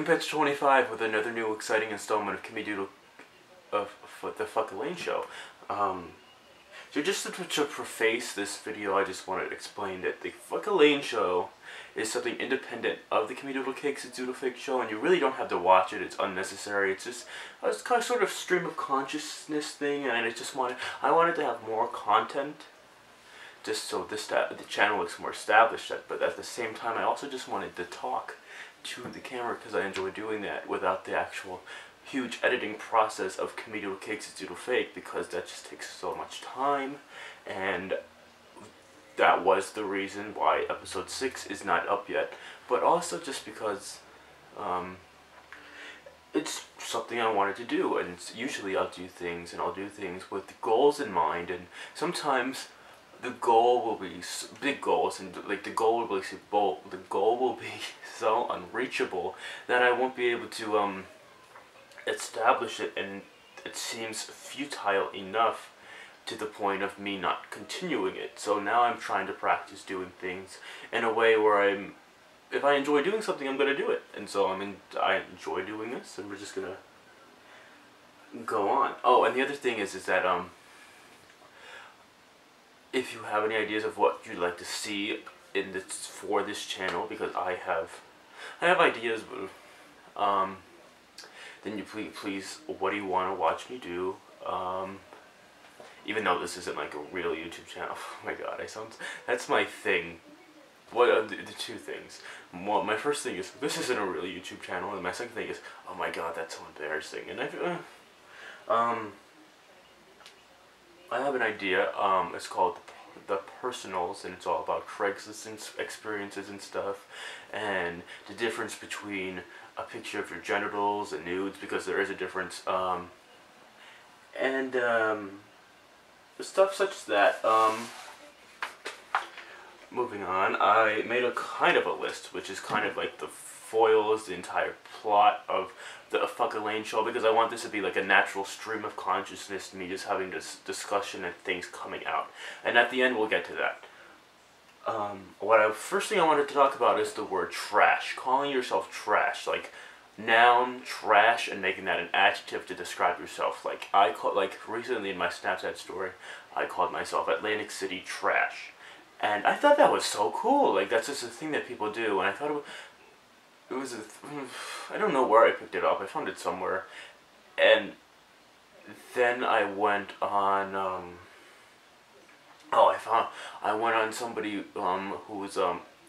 Pitch 25 with another new exciting installment of the Fuck Elaine Show. So just to preface this video, I just wanted to explain that the Fuck Elaine Show is something independent of the Comedical Cakes and Doodle Fake Show, and you really don't have to watch it. It's unnecessary. It's just a kind of sort of stream of consciousness thing, and I wanted to have more content, just so the channel looks more established. But at the same time, I also just wanted to talk to the camera because I enjoy doing that without the actual huge editing process of Comedical Cakes and Doodle Fake, because that just takes so much time, and that was the reason why episode 6 is not up yet. But also just because it's something I wanted to do, and usually I'll do things with goals in mind, and sometimes the goal will be big goals, and like the goal will be so unreachable that I won't be able to establish it, and it seems futile enough to the point of me not continuing it. So now I'm trying to practice doing things in a way where if I enjoy doing something, I'm going to do it. And so I enjoy doing this, and we're just going to go on. Oh, and the other thing is that if you have any ideas of what you'd like to see for this channel, because I have ideas, but then you please, what do you want to watch me do? Even though this isn't like a real YouTube channel. Oh my god, that's my thing. What are the two things? Well, my first thing is, this isn't a real YouTube channel, and my second thing is, oh my god, that's so embarrassing. And I have an idea. It's called The Personals, and it's all about Craigslist experiences and stuff, and the difference between a picture of your genitals and nudes, because there is a difference, and stuff such as that. Moving on, I made a kind of a list, which is kind of like the foils the entire plot of the Fuck Elaine Show, because I want this to be like a natural stream of consciousness, me just having this discussion and things coming out, and at the end we'll get to that. First thing I wanted to talk about is the word trash. Calling yourself trash, like noun trash, and making that an adjective to describe yourself. Like recently in my Snapchat story, I called myself Atlantic City trash, and I thought that was so cool. Like, that's just a thing that people do, and I thought I don't know where I picked it up. I found it somewhere, and then I went on. I went on somebody who's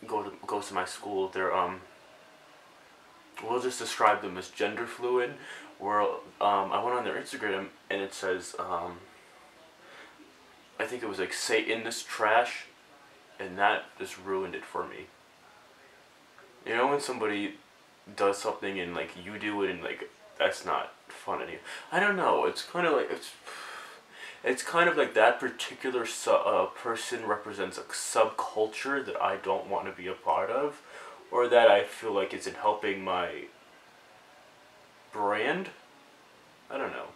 goes to my school. They're we'll just describe them as gender fluid. Where I went on their Instagram, and it says I think it was like Satan is trash, and that just ruined it for me. You know, when somebody does something and like you do it, and like that's not fun anymore. I don't know. It's kind of like it's kind of like that particular person represents a subculture that I don't want to be a part of, or that I feel like isn't helping my brand. I don't know.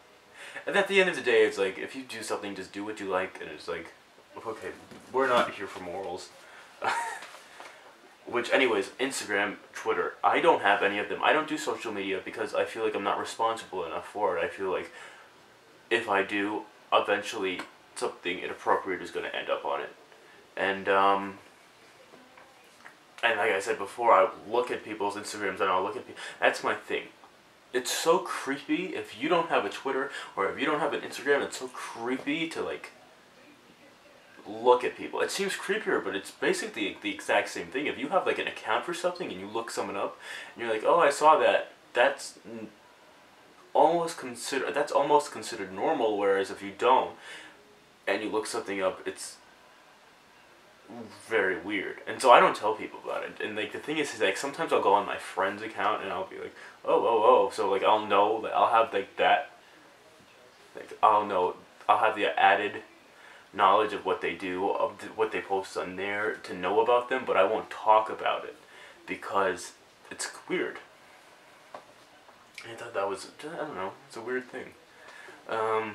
And at the end of the day, it's like, if you do something, just do what you like, and it's like, okay, we're not here for morals. Which, anyways, Instagram, Twitter, I don't have any of them. I don't do social media because I feel like I'm not responsible enough for it. I feel like if I do, eventually something inappropriate is going to end up on it. And like I said before, I look at people's Instagrams, and I'll look at people. That's my thing. It's so creepy. If you don't have a Twitter, or if you don't have an Instagram, it's so creepy to like look at people. It seems creepier, but it's basically the exact same thing. If you have like an account for something and you look someone up, and you're like, oh, I saw that, that's almost considered normal. Whereas if you don't, and you look something up, it's very weird. And so I don't tell people about it. And like the thing is like, sometimes I'll go on my friend's account, and I'll be like, oh, so like I'll know, like, I'll have like that, like I'll have the added knowledge of what they do, of what they post on there, to know about them, but I won't talk about it because it's weird. I thought that was, I don't know, it's a weird thing. But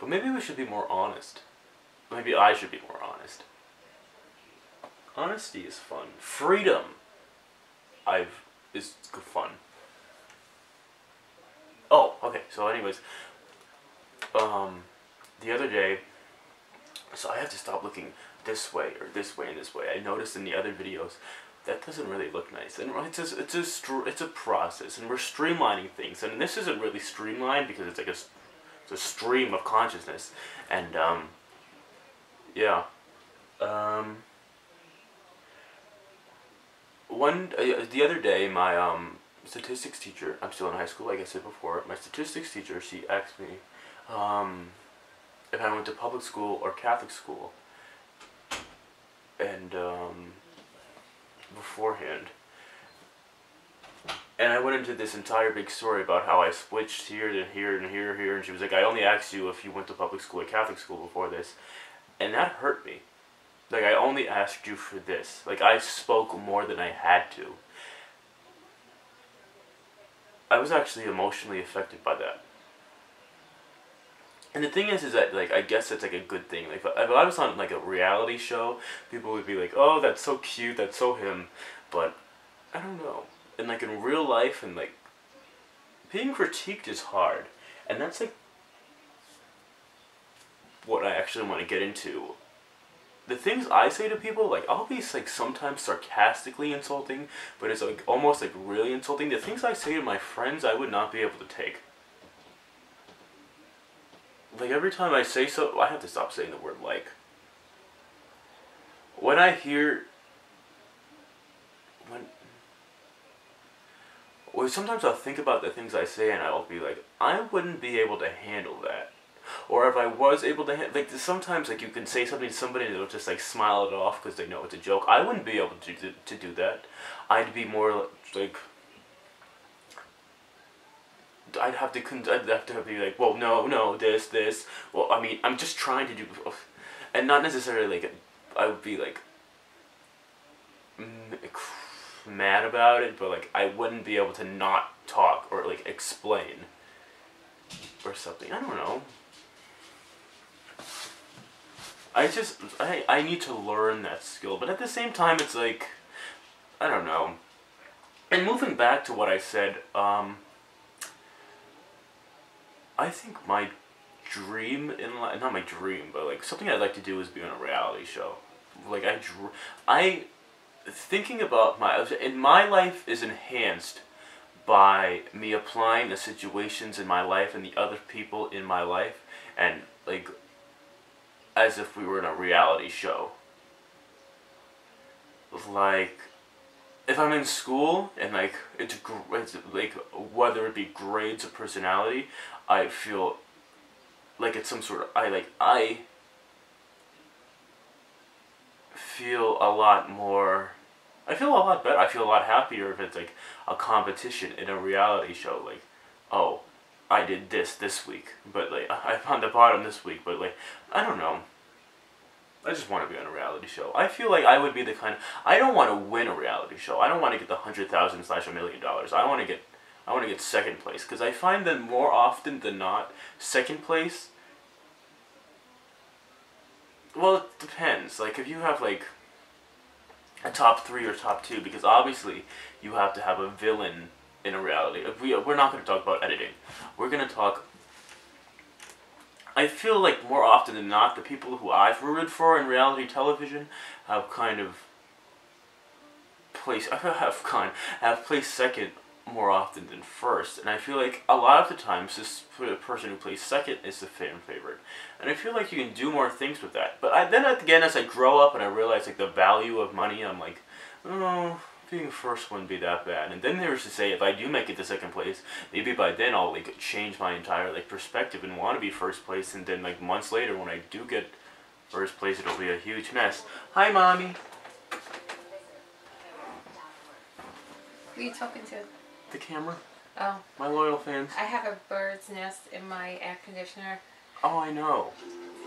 maybe we should be more honest. Maybe I should be more honest. Honesty is fun. Freedom. I've is fun. Oh, okay. So, anyways, the other day, so I have to stop looking this way or this way and this way. I noticed in the other videos that doesn't really look nice, and it's a process, and we're streamlining things, and this isn't really streamlined because it's like it's a stream of consciousness, and yeah, the other day my statistics teacher, I'm still in high school like I said before, my statistics teacher, she asked me if I went to public school or Catholic school, and beforehand, and I went into this entire big story about how I switched here to here and here, and she was like, I only asked you if you went to public school or Catholic school before this, and that hurt me. Like, I only asked you for this. Like, I spoke more than I had to. I was actually emotionally affected by that. And the thing is that, like, I guess it's like a good thing. Like, if I was on, like, a reality show, people would be like, oh, that's so cute, that's so him. But, I don't know. And, like, in real life, and, like, being critiqued is hard. And that's, like, what I actually want to get into. The things I say to people, like, I'll be, like, sometimes sarcastically insulting, but it's, like, almost, like, really insulting. The things I say to my friends, I would not be able to take. Like, every time I say so, I have to stop saying the word like. When I hear, sometimes I'll think about the things I say and I'll be like, I wouldn't be able to handle that. Or if I was able to like, sometimes, like, you can say something to somebody and they'll just, like, smile it off because they know it's a joke. I wouldn't be able to do that. I'd be more, like, I'd have to be like, well, no, this. Well, I mean, I'm just trying to do, and not necessarily, like, I would be, like, mad about it, but, like, I wouldn't be able to not talk or, like, explain or something. I don't know. I need to learn that skill, but at the same time, it's like, I don't know. And moving back to what I said, I think my dream in life, not my dream, but, like, something I'd like to do is be on a reality show. Like, thinking about my life is enhanced by me applying the situations in my life and the other people in my life, and, like, as if we were in a reality show. Like, if I'm in school and, like, it's like, whether it be grades or personality, I feel like it's some sort of, I feel a lot more, I feel a lot better, I feel a lot happier if it's, like, a competition in a reality show, like, oh, I did this week, but, like, I'm on the bottom this week, but, like, I don't know. I just want to be on a reality show. I feel like I would be the kind of, I don't want to win a reality show. I don't want to get the $100,000/$1 million. I want to get second place, because I find that more often than not, second place, well, it depends. Like, if you have, like, a top 3 or top 2, because obviously you have to have a villain in a reality. We're not going to talk about editing. We're going to talk, I feel like more often than not, the people who I've rooted for in reality television have kind of placed second more often than first, and I feel like a lot of the times this person who plays second is the fan favorite, and I feel like you can do more things with that. But then again, as I grow up and I realize, like, the value of money, I'm like, oh, being first wouldn't be that bad. And then there's to say, if I do make it to second place, maybe by then I'll, like, change my entire, like, perspective and want to be first place, and then, like, months later when I do get first place, it'll be a huge mess. Hi, Mommy. Who are you talking to? The camera. Oh. My loyal fans. I have a bird's nest in my air conditioner. Oh, I know.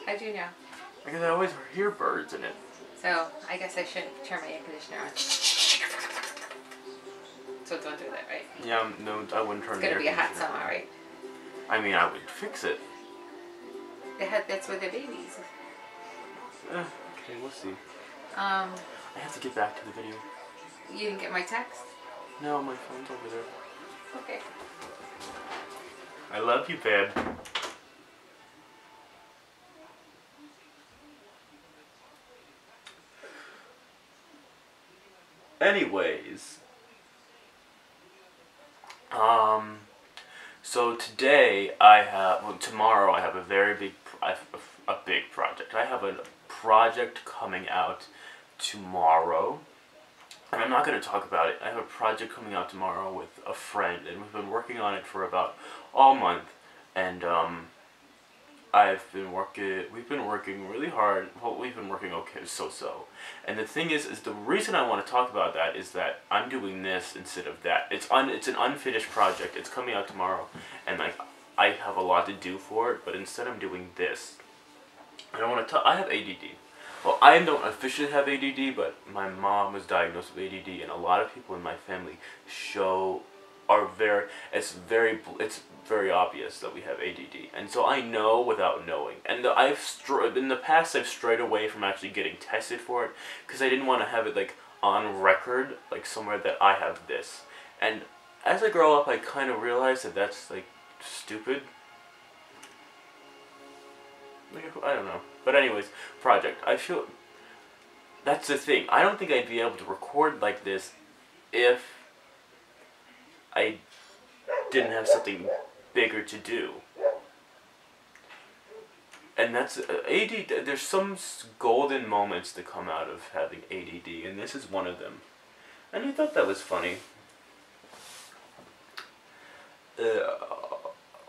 I do know. Because I always hear birds in it. So, I guess I shouldn't turn my air conditioner on. So don't do that, right? Yeah, no, I wouldn't turn the air conditioner on. It's gonna be a hot summer, right? I mean, I would fix it. That's where they're babies. Okay, we'll see. I have to get back to the video. You didn't get my text? No, my phone's over there. Okay. I love you, babe. Anyways, so today tomorrow I have a very big, a big project. I have a project coming out tomorrow, and I'm not going to talk about it. I have a project coming out tomorrow with a friend, and we've been working on it for about all month, and we've been working really hard. Well, we've been working okay, so. And the thing is the reason I want to talk about that is that I'm doing this instead of that. It's an unfinished project. It's coming out tomorrow, and like I have a lot to do for it. But instead, I'm doing this. And I want to. I have ADD. Well, I don't officially have ADD, but my mom was diagnosed with ADD, and a lot of people in my family it's very obvious that we have ADD, and so I know without knowing. And in the past I've strayed away from actually getting tested for it because I didn't want to have it like on record, like somewhere that I have this. And as I grow up, I kind of realized that that's like stupid. Like, I don't know. But anyways, project. I feel that's the thing. I don't think I'd be able to record like this if I didn't have something bigger to do. And that's ADD. There's some golden moments that come out of having ADD, and this is one of them. And I thought that was funny.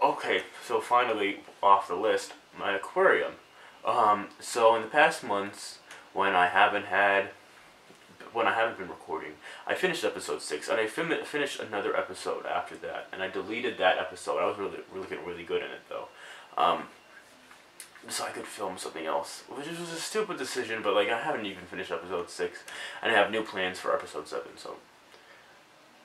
Okay, so finally off the list, my aquarium. So in the past months, when I haven't been recording, I finished episode 6, and I finished another episode after that, and I deleted that episode. I was really good in it though, so I could film something else, which was a stupid decision. But like I haven't even finished episode 6, and I have new plans for episode 7. So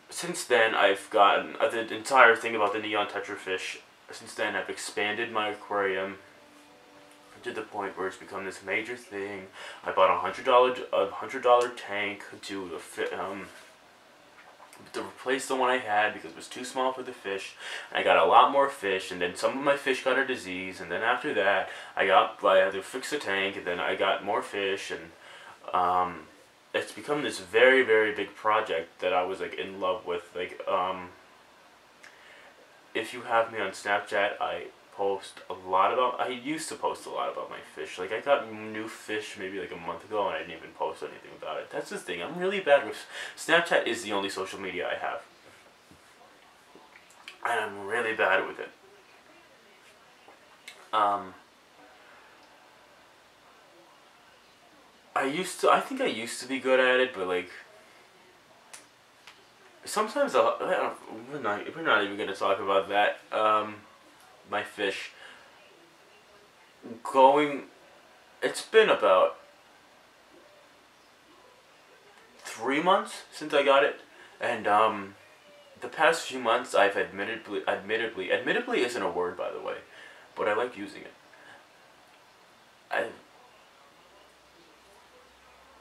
since then, I've gotten the entire thing about the neon tetrafish. Since then, I've expanded my aquarium to the point where it's become this major thing. I bought a $100 tank to replace the one I had because it was too small for the fish. And I got a lot more fish, and then some of my fish got a disease, and then after that I had to fix the tank, and then I got more fish, and it's become this very, very big project that I was like in love with. Like if you have me on Snapchat, I used to post a lot about my fish. Like I got new fish maybe like a month ago, and I didn't even post anything about it. That's the thing. I'm really bad with Snapchat. Is the only social media I have, and I'm really bad with it. I think I used to be good at it, but like sometimes we're not even gonna talk about that. My fish it's been about 3 months since I got it, and the past few months I've admittedly isn't a word, by the way, but I like using it.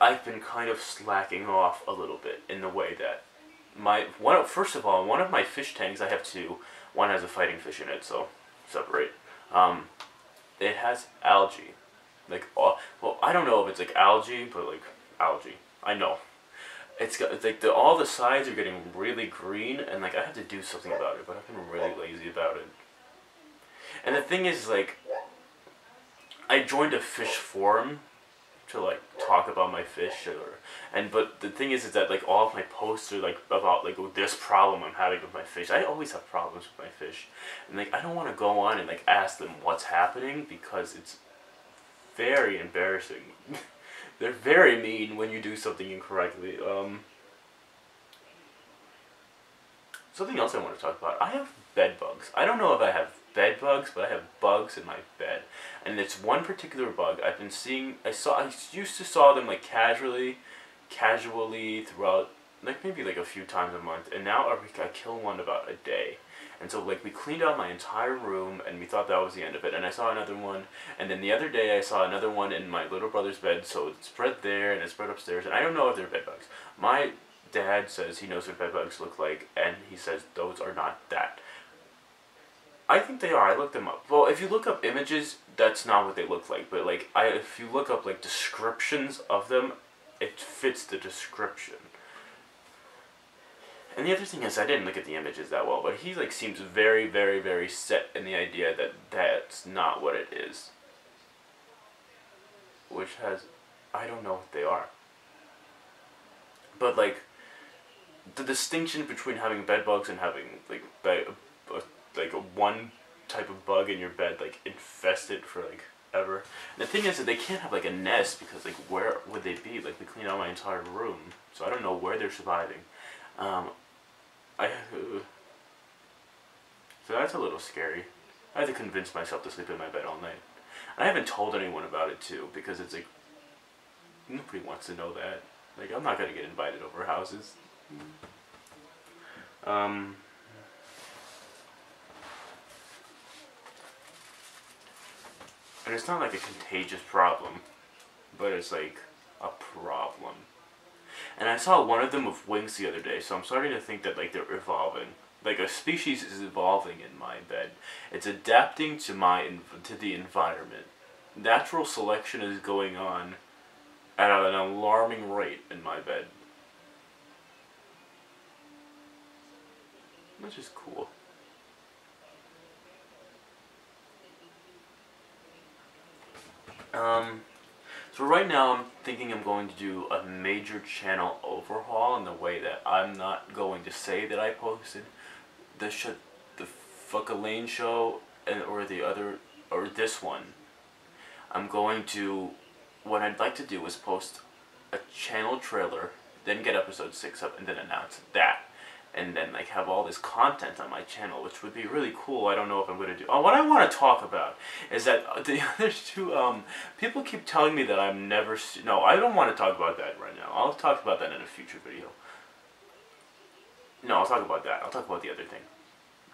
I've been kind of slacking off a little bit in the way that first of all, one of my fish tanks, I have two. One has a fighting fish in it, so separate. It has algae, like well, I don't know if it's like algae, but like algae. I know it's like all the sides are getting really green, and like I have to do something about it, but I've been really lazy about it. And the thing is, like, I joined a fish forum to like talk about my fish, but the thing is that like all of my posts are like about like this problem I'm having with my fish. I always have problems with my fish, and like I don't want to go on and like ask them what's happening because it's very embarrassing. They're very mean when you do something incorrectly. Something else I want to talk about. I have bed bugs. I don't know if I have bed bugs, but I have bugs in my bed, and it's one particular bug I've been seeing. I used to saw them like casually throughout, like maybe like a few times a month, and now I kill one about a day. And so like we cleaned out my entire room, and we thought that was the end of it, and I saw another one, and then the other day I saw another one in my little brother's bed, so it spread there and it spread upstairs, and I don't know if they're bed bugs. My dad says he knows what bed bugs look like, and he says those are not that. I think they are. I looked them up. Well, if you look up images, that's not what they look like. But like, if you look up like descriptions of them, it fits the description. And the other thing is, I didn't look at the images that well, but he like seems very, very, very set in the idea that that's not what it is. Which has, I don't know what they are. But like, the distinction between having bed bugs and having like like a one type of bug in your bed like infested for like ever. And the thing is that they can't have like a nest because like where would they be? Like we cleaned out my entire room, so I don't know where they're surviving. So that's a little scary. I had to convince myself to sleep in my bed all night. And I haven't told anyone about it too because it's like nobody wants to know that. Like I'm not gonna get invited over houses. And it's not like a contagious problem, but it's like a problem. And I saw one of them with wings the other day, so I'm starting to think that like they're evolving. Like a species is evolving in my bed. It's adapting to the environment. Natural selection is going on at an alarming rate in my bed. Which is cool. So right now I'm thinking I'm going to do a major channel overhaul in the way that I'm not going to say that I posted the Fuck Elaine Show or this one. I'm going to, what I'd like to do is post a channel trailer, then get episode 6 up and then announce that. And then like have all this content on my channel, which would be really cool. I don't know if I'm going to do. Oh, what I want to talk about is that the other two, people keep telling me that I'm never, no, I don't want to talk about that right now. I'll talk about that in a future video. No, I'll talk about that. I'll talk about the other thing.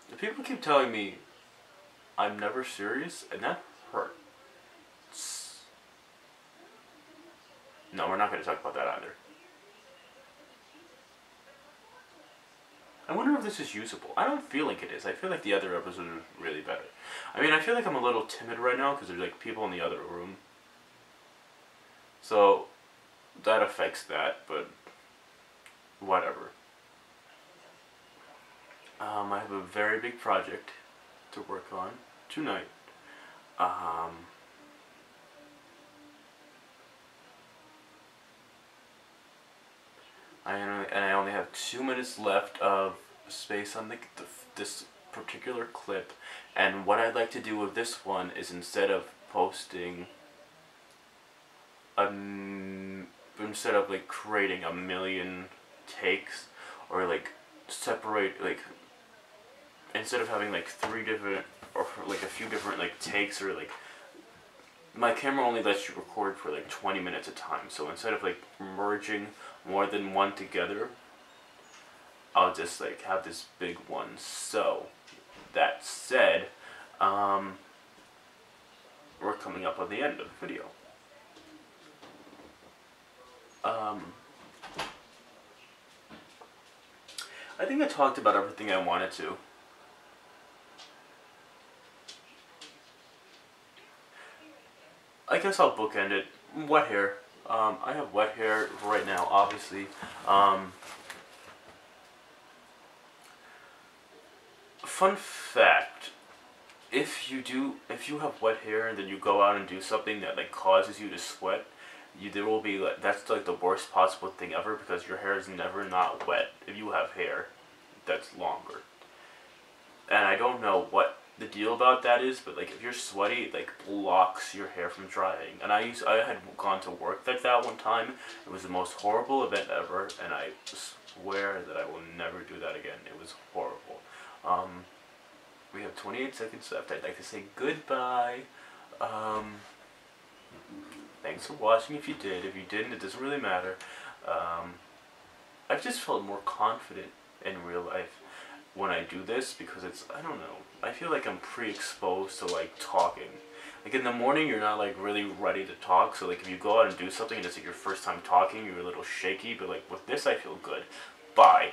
The people keep telling me I'm never serious, and that hurts. No, we're not going to talk about that either. I wonder if this is usable. I don't feel like it is. I feel like the other episode was really better. I mean, I feel like I'm a little timid right now because there's like people in the other room. So, that affects that, but whatever. I have a very big project to work on tonight. I only have 2 minutes left of space on this particular clip, and what I'd like to do with this one is instead of posting, instead of like creating a million takes or like separate like, instead of having like 3 different or like a few different like takes or like. My camera only lets you record for like 20 minutes at a time, so instead of like merging more than one together, I'll just like have this big one. So, that said, we're coming up on the end of the video. I think I talked about everything I wanted to. I guess I'll bookend it. Wet hair. I have wet hair right now, obviously. Fun fact: if you have wet hair and then you go out and do something that like causes you to sweat, there will be like, that's like the worst possible thing ever because your hair is never not wet if you have hair that's longer. And I don't know what the deal about that is, but like if you're sweaty, it like blocks your hair from drying. And I had gone to work like that one time. It was the most horrible event ever, and I swear that I will never do that again. It was horrible. We have 28 seconds left. I'd like to say goodbye. Thanks for watching if you did. If you didn't, it doesn't really matter. I've just felt more confident in real life when I do this because it's, I don't know, I feel like I'm pre-exposed to like talking. Like in the morning, you're not like really ready to talk. So like if you go out and do something and it's like your first time talking, you're a little shaky. But like with this, I feel good. Bye.